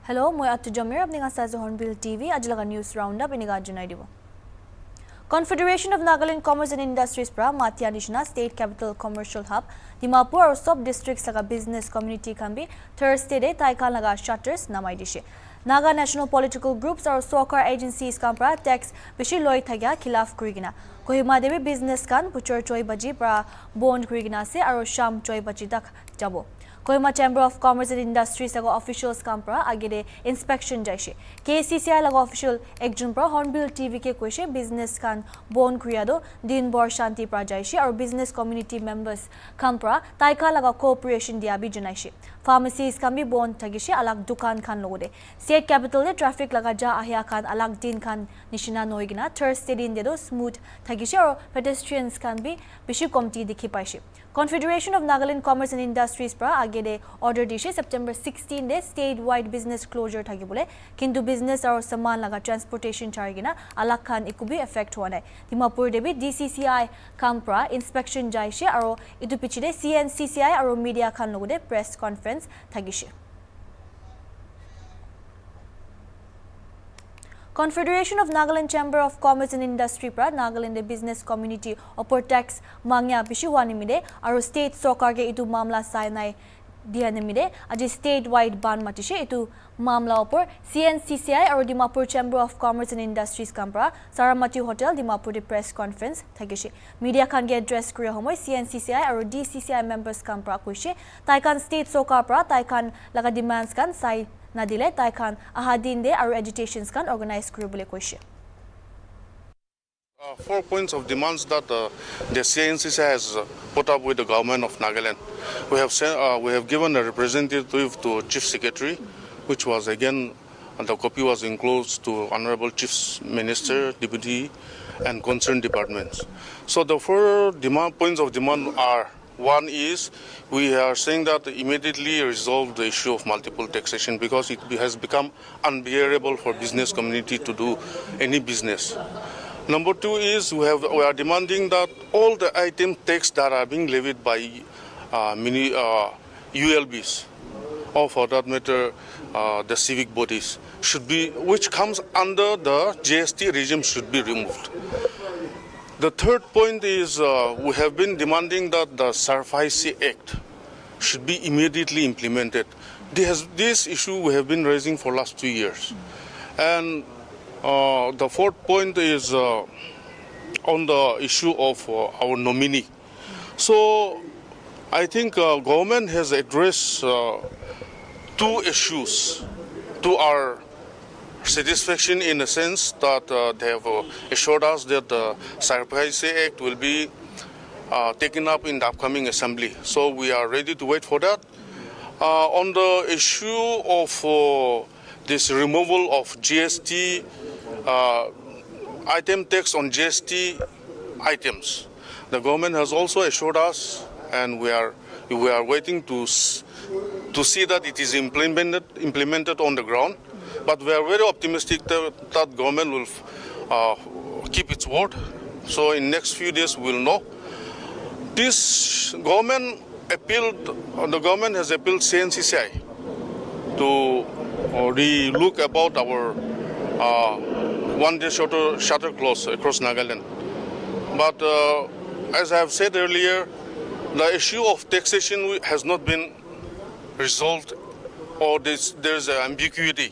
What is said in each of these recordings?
Hello, moi Attu Jamir, apni nga sa HornbillTV, ajlaga news roundup iniga junai dibo. Confederation of Nagaland Commerce and Industries pra Matia Nishna State Capital Commercial Hub, Dimapur or sub districts laga business community can be Thursday day Taika laga shutters namai dishe. Naga national political groups or soccer agencies kampra tax bishi loi thagya khilaf kurigina. Kohima devi business kan puchor choi baji pra bond kurigina se aro sham choi baji tak jabo. Kohima Chamber of Commerce and Industries lago officials kampra agede inspection jaishe. KCCI lago official ekjun pra HornbillTV ke koishe business kan bond kriyado din bor shanti pra jaishe or business community members kampra taika laga cooperation dia bi junaishe. Pharmacies kan bi bond tagishe alag dukan kan logode. State capital de traffic laga ja ahya kan alag din kan nishina noigina Thursday din dedo smooth tagishe or pedestrians kan bi bishi komti dikhi paishe. Confederation of Nagaland Commerce and Industries pra agede order dishe September 16 de statewide business closure thagibole kintu business or saman laga transportation chargina alag khan ikubi effect hone Dimapur debi DCCI kampra inspection jaishe aro itu pichide CNCCI aro media khan logode press conference thagishe. Confederation of Nagaland Chamber of Commerce and Industry pra Nagaland business community opor tax mangya bishiwanimide aro state sokar ke itu mamla sainai dianimide aji statewide ban matishe itu mamla opor CNCCI aro Dimapur Chamber of Commerce and Industries kampra Saramati Hotel Dimapur de press conference thagishe media kan ge address kure homoy CNCCI aro DCCI members kampra koishe taikan state sokar pra taikan laga demands kan sai nadile taikan ahadin de aro agitations kan organize kuribole koishe. 4 points of demands that the CNCC has put up with the government of Nagaland. We have given a representative to Chief Secretary, which was again, the copy was enclosed to Honorable Chief Minister, Deputy, and concerned departments. So the 4 points of demand are: one is we are saying that immediately resolve the issue of multiple taxation because it has become unbearable for business community to do any business. Number 2 is we are demanding that all the item tax that are being levied by ULBs, or for that matter the civic bodies, should be, which comes under the GST regime, should be removed. The third point is we have been demanding that the SARFAISI Act should be immediately implemented. This issue we have been raising for last 2 years. And the fourth point is on the issue of our nominee. So I think government has addressed 2 issues to our satisfaction, in a sense that they have assured us that the SARFAISI Act will be taken up in the upcoming assembly. So we are ready to wait for that. On the issue of this removal of GST item tax on GST items, the government has also assured us, and we are waiting to see that it is implemented on the ground. But we are very optimistic that government will keep its word. So in next few days we will know. This government the government has appealed CNCCI to re-look about our one-day shutter clause across Nagaland. But as I have said earlier, the issue of taxation has not been resolved, or there is an ambiguity.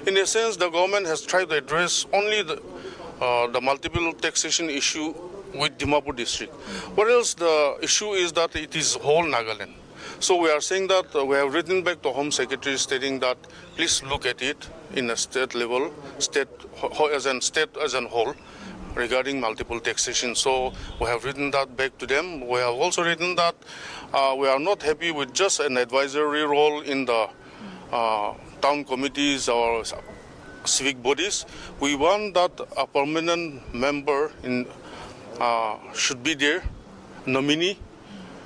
In a sense, the government has tried to address only the multiple taxation issue with Dimapur district. What else? The issue is that it is whole Nagaland. So we are saying that we have written back to Home Secretary stating that please look at it in a state level, state as a whole, regarding multiple taxation. So we have written that back to them. We have also written that we are not happy with just an advisory role in the town committees or civic bodies. We want that a permanent member should be there, nominee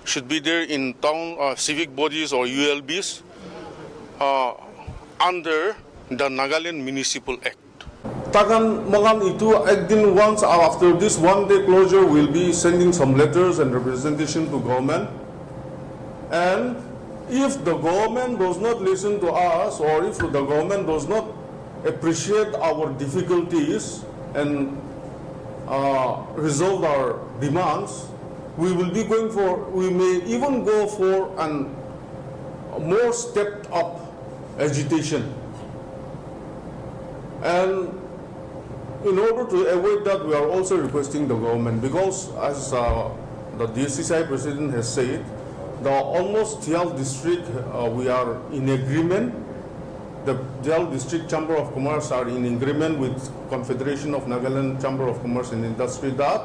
should be there in town civic bodies or ULBs under the Nagaland Municipal Act. Takan Magan itu again once after this one-day closure, we'll be sending some letters and representation to government, and if the government does not listen to us, or if the government does not appreciate our difficulties and resolve our demands, we will be going for, we may even go for a more stepped up agitation. And in order to avoid that, we are also requesting the government, because as the DCCI president has said, the almost Tial district, we are in agreement. The Tial district Chamber of Commerce are in agreement with Confederation of Nagaland Chamber of Commerce and Industry that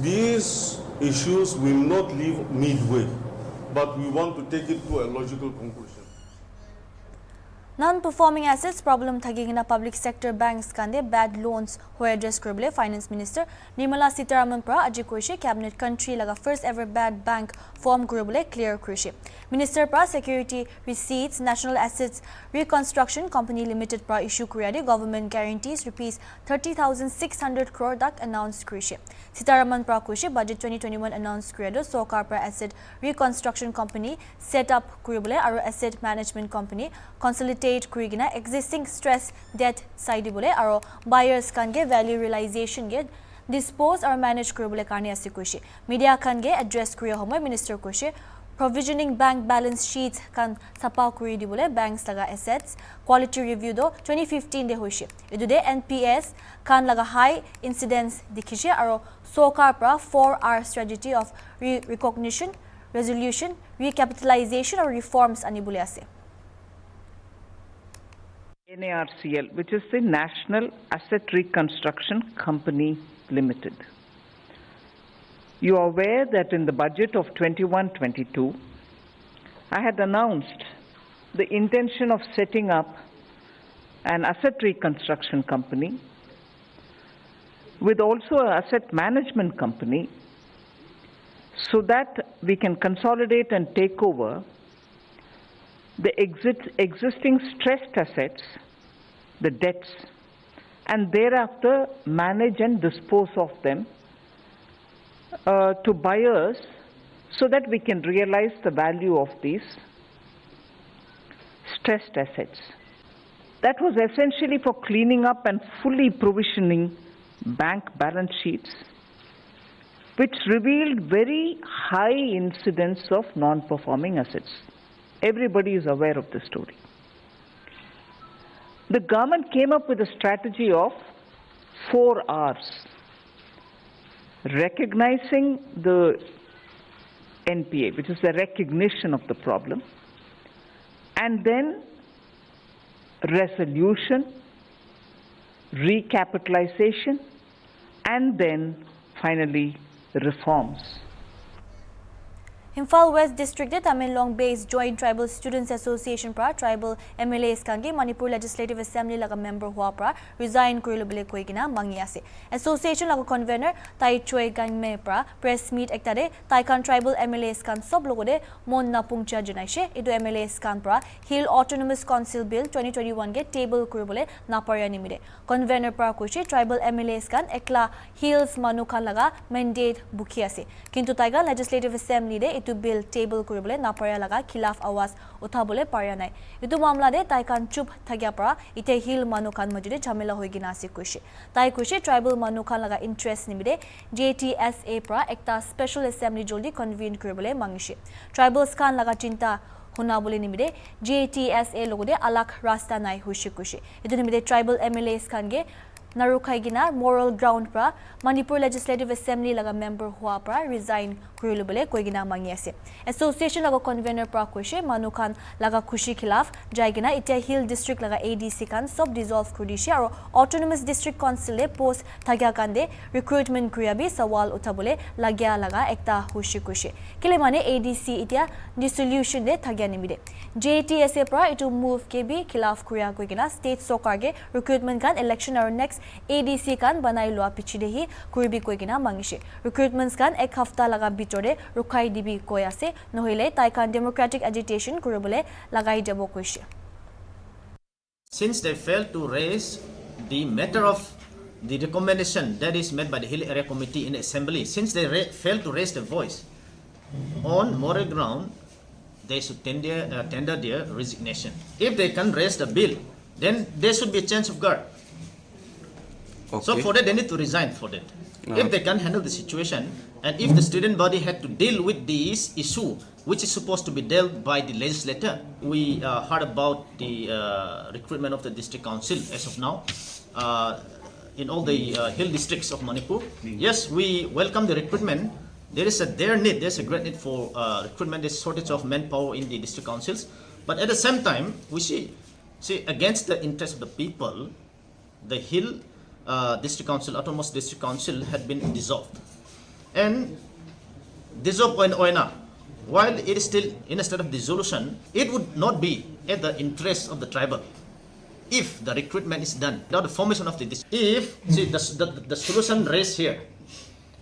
these issues will not leave midway, but we want to take it to a logical conclusion. Non-performing assets problem thagigina public sector banks kande bad loans hoye address koribole finance minister Nirmala Sitharaman pra aji koise cabinet country laga first ever bad bank form koribole clear koise minister pra security receipts national assets reconstruction company limited pra issue kuriade government guarantees rupees 30,600 crore dak announced koise Sitharaman pra koise budget 2021 announced kuriade sokar pra asset reconstruction company set up koribole aru asset management company consolidate kurigina existing stress debt side bole aro buyers kan ge value realization ge dispose or manage kuribole karni ase koise media kan ge address kuriya homoy minister koise provisioning bank balance sheets kan sapa kuri dibole banks laga assets quality review do 2015 de hoise edu de NPAs kan laga high incidence dikhiche aro sokar pra 4R strategy of recognition resolution recapitalization or reforms ani bole ase NARCL, which is the National Asset Reconstruction Company Limited. You are aware that in the budget of 21-22, I had announced the intention of setting up an asset reconstruction company with also an asset management company so that we can consolidate and take over the existing stressed assets, the debts, and thereafter manage and dispose of them to buyers so that we can realize the value of these stressed assets. That was essentially for cleaning up and fully provisioning bank balance sheets, which revealed very high incidence of non-performing assets. Everybody is aware of the story. The government came up with a strategy of 4 R's. Recognizing the NPA, which is the recognition of the problem, and then resolution, recapitalization, and then finally reforms. Imphal West District de Tamenglong based Joint Tribal Students Association pra tribal MLAs kangi Manipur Legislative Assembly laga member hua pra resign kurilobele koigina mangi ase association laga convener Tai Choi Gangme pra press meet ekta de Taikan tribal MLAs kan sob logode mon na pungcha janaise edu MLAs kan pra Hill Autonomous Council Bill 2021 ge table kuribole naparya nimide convener pra koiche tribal MLAs kan ekla Hills manu kan laga mandate bukhi ase kintu taiga Legislative Assembly de to bill table kuribole napara laga khilaf awaz uthabole parya nai etu mamla de tai kan chup thagya para ite Hill manu kan majide jhamela hoigina ase koise tai koise tribal manu kan laga interest nimide JTSA pra ekta special assembly joldi convene kuribole mangishe tribals kan laga chinta hona bole nimide JTSA logode alak rasta nai hoise koise etu nimide tribal MLAs kan ge Narukai gina moral ground pra Manipur Legislative Assembly laga member hua pra resign kurilobele koigina mangi ase association laga convener pra koise manu khan laga khushi khilaf jaigina itia Hill district laga ADC kan sob dissolve kudishe aro autonomous district council le post thagya kande recruitment kuriabi sawal uthabole lagya laga ekta hushi koise kile mane ADC itia dissolution de thagya nimide JTSA pra itu move ke bi khilaf kuria koigina state sokar ge recruitment kan election aro next ADC kan banai loa pichidehi kuribi koigina mangishe recruitments kan ek hafta laga bitore rukai dibi koi ase nohile taikan democratic agitation kuribole lagai jabo koise since they failed to raise the matter of the recommendation that is made by the Hill Area Committee in Assembly, since they failed to raise the voice on moral ground, they should tender their resignation. If they can raise the bill, then there should be a change of guard. Okay. So for that, they need to resign for that. If they can handle the situation, and if the student body had to deal with this issue, which is supposed to be dealt by the legislator, we heard about the recruitment of the district council as of now in all the hill districts of Manipur. Yes, we welcome the recruitment. There's a great need for recruitment. There's shortage of manpower in the district councils, but at the same time, we see against the interest of the people, the hill district council, autonomous district council, had been dissolved. And dissolved Oina, while it is still in a state of dissolution, it would not be at the interest of the tribal if the recruitment is done. Now the formation of the district. If the solution raised here,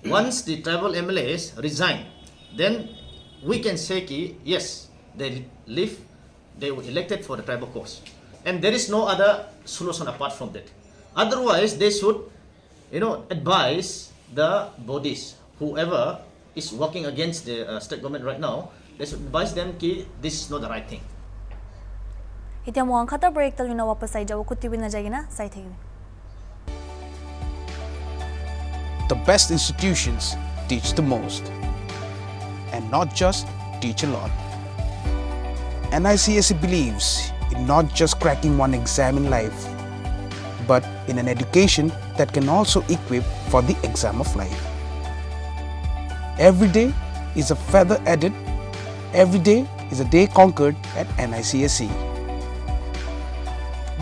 once the tribal MLAs resign, then we can say yes, they leave, they were elected for the tribal cause. And there is no other solution apart from that. Otherwise, they should, advise the bodies, whoever is working against the state government right now, they should advise them that this is not the right thing. Ita mo ang khata break tal wina wapas ay jawo kutibi na jagi na sai thegi. The best institutions teach the most, and not just teach a lot. NICSE believes in not just cracking one exam in life, but in an education that can also equip for the exam of life. Every day is a feather added. Every day is a day conquered at NICSE.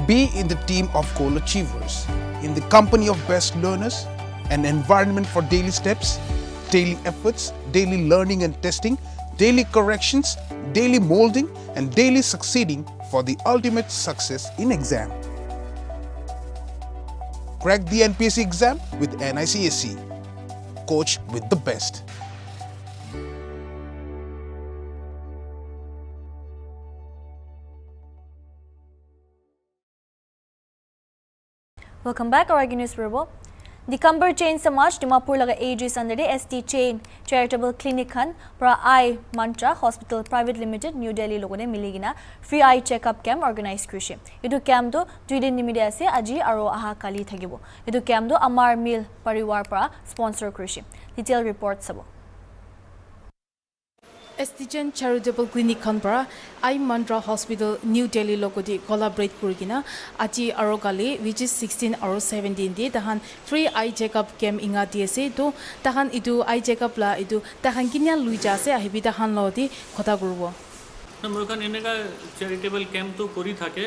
Be in the team of goal achievers, in the company of best learners, an environment for daily steps, daily efforts, daily learning and testing, daily corrections, daily molding, and daily succeeding for the ultimate success in exam. Crack the NPAs exam with NICSE. Coach with the best. Welcome back, our news Verbo. The Kambar Chain Samaj, Dimapur laga AG Sunday, ST Chain Charitable Clinic Han, Pra Eye Mantra Hospital Private Limited, New Delhi logone miligina free eye checkup camp organized krishi. Idu camp do 2 din nimide ase aji aro aha kali thagibo. Idu camp do Amar Mill Pariwar pra sponsor krishi. Detail report sabo. Estigen Charitable Clinic Khanpara I Mantra Hospital New Delhi logodi collaborate kurigina aji arogali which is 16 or 17 day tahan free eye checkup camp inga diase to tahan idu eye checkup la idu tahan kinya luija ase ahibi tahan lodi khota kurbo मोरकान इनेका charitable camp तो करी थाके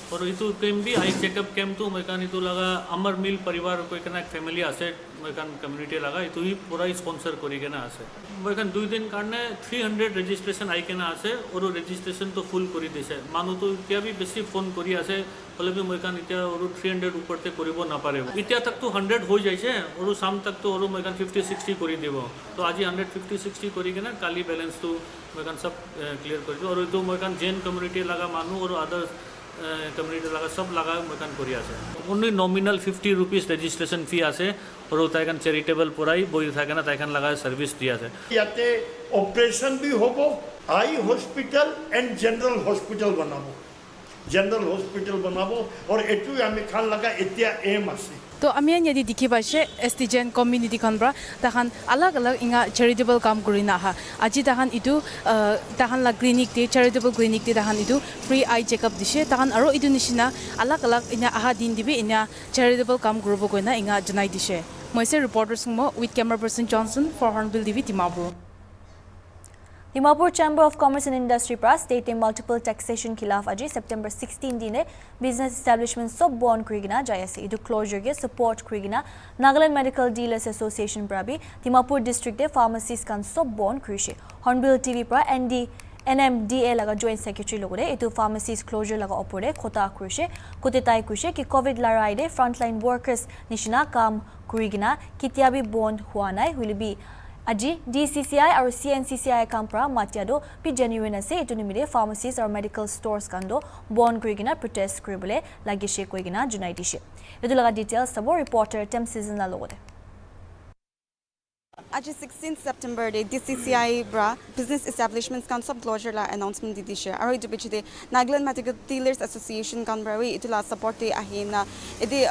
और इतु camp भी eye checkup camp तो मोरकान इतु लगा अमर मिल परिवार कोई कना फैमिली आसे मोरकान कम्युनिटी लगा इतु ही पूरा स्पॉन्सर करी के ना आसे मोरकान 2 दिन कारणे 300 रजिस्ट्रेशन आई के ना आसे और रजिस्ट्रेशन तो फुल करी दिसे मानु तो इत्या भी बेसी फोन करी आसे बोले भी मोरकान इत्या और 300 ऊपर ते करिबो ना पारे इत्या तक तो 100 हो जाइसे और शाम तक तो और मोरकान 50 60 करी देबो तो आज 150 60 करी के ना काली बैलेंस तो मोरकान सब क्लियर कर दो और तो मोरकान जैन कम्युनिटी लगा मानु और अदर कम्युनिटी लगा सब लगा मोरकान करी आसे only nominal 50 rupees registration fee आसे और ताइकान चैरिटेबल पुराई बोई थाके ना ताइकान लगा सर्विस दिया से याते ऑपरेशन भी होबो eye hospital and general hospital बनाबो और एटु आमी खान लगा इत्या एम आसे तो आमियान यदि दिखि पाइसे एस्टिजेन कम्युनिटी खनब्रा ताहान अलग अलग इंगा चैरिटेबल काम करिना हा आजि ताहान इदु ताहान ला क्लिनिक ते चैरिटेबल क्लिनिक ते ताहान इदु फ्री आई चेकअप दिसे ताहान आरो इदु निसिना अलग अलग इना आहा दिन दिबे इना चैरिटेबल काम करबो कोइना इंगा जनाइ दिसे मोइसे reporter Sungmo with camera person Johnson for Hornbill TV Dimapur Dimapur Chamber of Commerce and Industry pra state multiple taxation khilaf aji September 16 dine business establishment sob bond kurigina jayase idu closure ge support kurigina Nagaland Medical Dealers Association pra bi Dimapur district de pharmacies kan sob bond kurishe Hornbill TV pra NMDA laga joint secretary logore itu pharmacies closure laga opore khota kurishe kotetai kurishe ki covid larai de frontline workers nishina kam kurigina kitiabi bond hua nai will be Aji DCCI or CNCCI kampra matiado pi genuine ase etu nimide pharmacies or medical stores kando bond kurigina protest kuribole lagishe koigina junai dishe etu laga details sabo reporter tem season la logode Aji 16 September de DCCI bra business establishments kan sab closure la announcement di dishe aro itu bichi de Nagaland Medical Dealers Association kan bra itu la support de ahina edi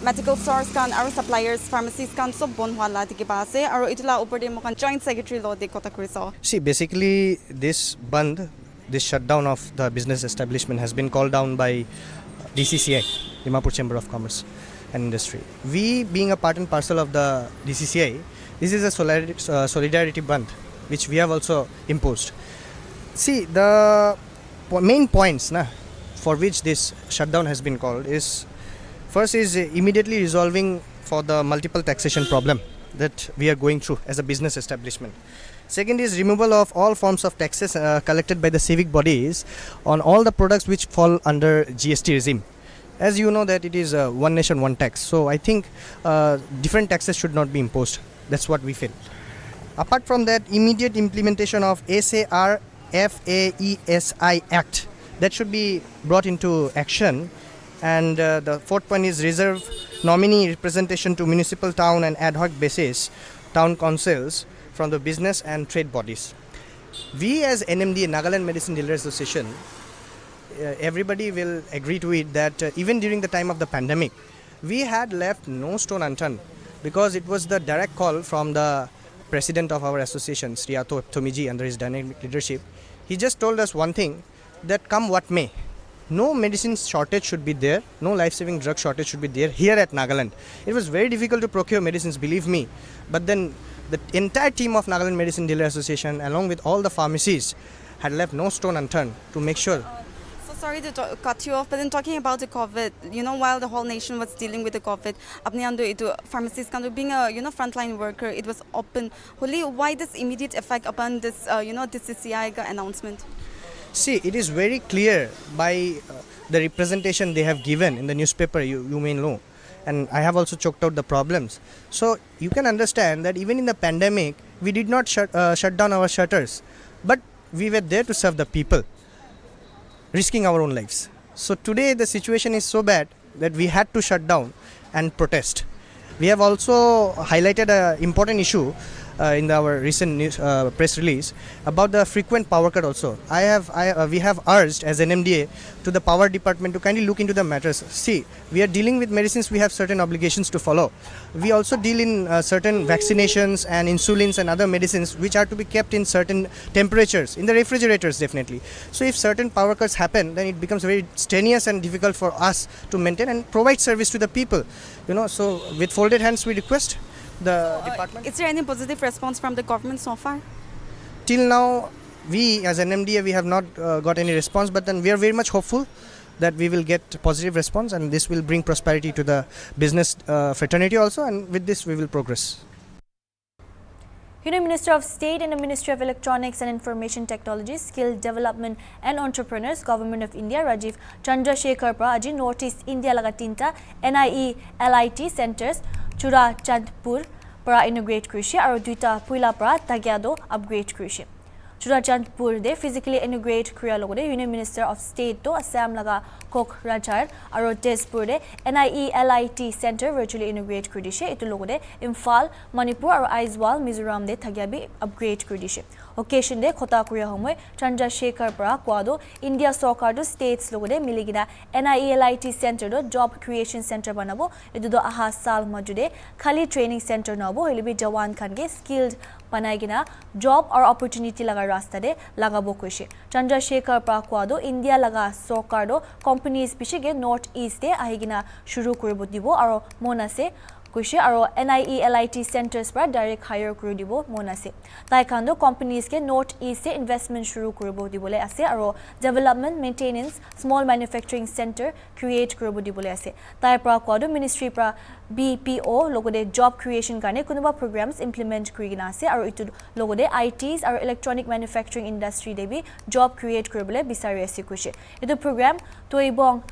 medical stores kan aro suppliers pharmacies kan sab bon wala dike ba ase aro itu la upor de mo kan joint secretary lo de kota kuriso. See, basically this band, this shutdown of the business establishment has been called down by DCCI, Dimapur Chamber of Commerce and Industry. We, being a part and parcel of the DCCI, this is a solidarity band which we have also imposed. See, the main points for which this shutdown has been called is, first is immediately resolving for the multiple taxation problem that we are going through as a business establishment. Second is removal of all forms of taxes collected by the civic bodies on all the products which fall under GST regime. As you know that it is one nation, one tax. So I think different taxes should not be imposed. That's what we feel. Apart from that, immediate implementation of SARFAESI Act, that should be brought into action. And the fourth point is reserve nominee representation to municipal, town and ad hoc basis town councils from the business and trade bodies. We as NMDA, Nagaland Medicine Dealers Association, everybody will agree to it that even during the time of the pandemic, we had left no stone unturned, because it was the direct call from the president of our association, Sri Ato Thomiji, under his dynamic leadership. He just told us one thing, that come what may, no medicine shortage should be there, no life-saving drug shortage should be there here at Nagaland. It was very difficult to procure medicines, believe me, but then the entire team of Nagaland Medicine Dealer Association, along with all the pharmacies, had left no stone unturned to make sure. Sorry to cut you off, but then talking about the COVID, while the whole nation was dealing with the COVID, apne ando itu pharmacies kan being a frontline worker, it was open. Only why this immediate effect upon this this CCI announcement? See, it is very clear by the representation they have given in the newspaper. You may know, and I have also choked out the problems. So you can understand that even in the pandemic, we did not shut down our shutters, but we were there to serve the people, risking our own lives. So today the situation is so bad that we had to shut down and protest. We have also highlighted an important issue in our recent press release about the frequent power cut also. We have urged as NMDA to the power department to kindly look into the matters. See, we are dealing with medicines, we have certain obligations to follow. We also deal in certain vaccinations and insulins and other medicines which are to be kept in certain temperatures, in the refrigerators definitely. So if certain power cuts happen, then it becomes very strenuous and difficult for us to maintain and provide service to the people. So with folded hands we request the department. Is there any positive response from the government so far? Till now, we as NMDA, we have not got any response, but then we are very much hopeful that we will get positive response, and this will bring prosperity to the business fraternity also, and with this we will progress. Minister of State and the Ministry of Electronics and Information Technology, Skill Development and Entrepreneurs, Government of India, Rajiv Chandrasekhar pra aji Northeast India laga tinta NIE-LIT centers Chura Chandpur pra integrate krishi aru duita puila pra tagyado upgrade krishi. Chura Chandpur de physically integrate kriya logode Union Minister of State to Assam laga Kokrajhar aru Tezpur de NIE-LIT center virtually integrate kridishe itu logode Imphal, Manipur aru Aizwal, Mizoram de thagyabi upgrade kridishe. Occasion de khota kuriya homoy Chandrasekhar pra kwado India Sarkar do states logode miligina NIE-LIT center do job creation center banabo itu do aha sal majude khali training center nabo helibi jawan khan ge skilled panaigina job or opportunity laga rasta de lagabo koise. Chandrasekhar pra kwado India laga Sarkar do companies bishige North East de ahigina shuru koribo dibo aru monase koise aru NIE-LIT centers pra direct hire kori dibo monase. Tai kando companies ke North East de investment shuru koribo dibole ase aru development maintenance small manufacturing center create koribo dibole ase. Tai pra kwado ministry pra BPO logode job creation karne kunuba programs implement kurigina ase aru itu logode ITs aru electronic manufacturing industry debi job create koribole bisari ase koise. Itu program toibong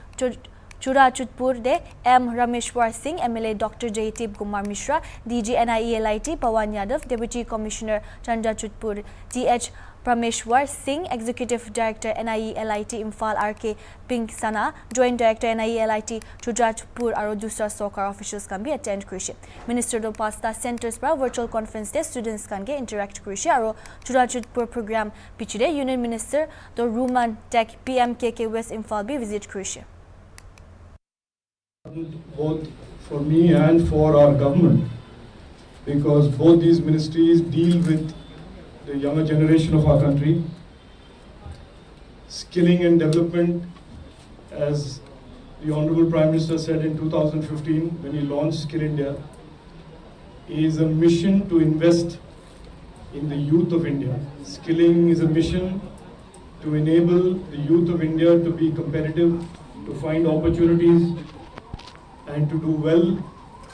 Chura Chutpur de M. Rameshwar Singh, MLA Dr. Jaytip Kumar Mishra, DG NIE-LIT Pawan Yadav, Deputy Commissioner Chandra Chutpur, DH Prameshwar Singh, Executive Director NIE-LIT Imphal RK Pink Sana, Joint Director NIE-LIT Chujratpur aru dusra sarkar officials can be attend krishi. Minister do pasta centers pra virtual conference day students can get interact krishi aru Chujratpur program pichide Union Minister do Ruman Tech PMKK West Imphal be visit krishi. Both for me and for our government, because both these ministries deal with the younger generation of our country. Skilling and development, as the Honorable Prime Minister said in 2015 when he launched Skill India, is a mission to invest in the youth of India. Skilling is a mission to enable the youth of India to be competitive, to find opportunities and to do well,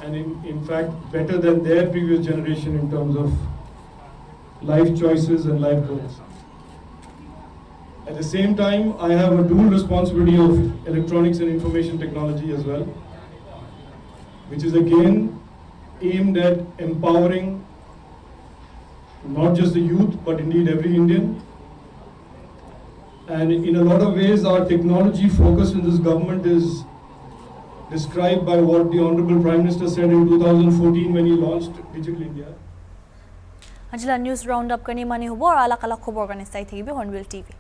and in fact better than their previous generation in terms of life choices and life goals. At the same time, I have a dual responsibility of electronics and information technology as well, which is again aimed at empowering not just the youth, but indeed every Indian. And in a lot of ways, our technology focus in this government is described by what the Honorable Prime Minister said in 2014 when he launched Digital India. Ajila news roundup karni mani hubo aur alak alak khobor karni sai thekibe Hornbill TV.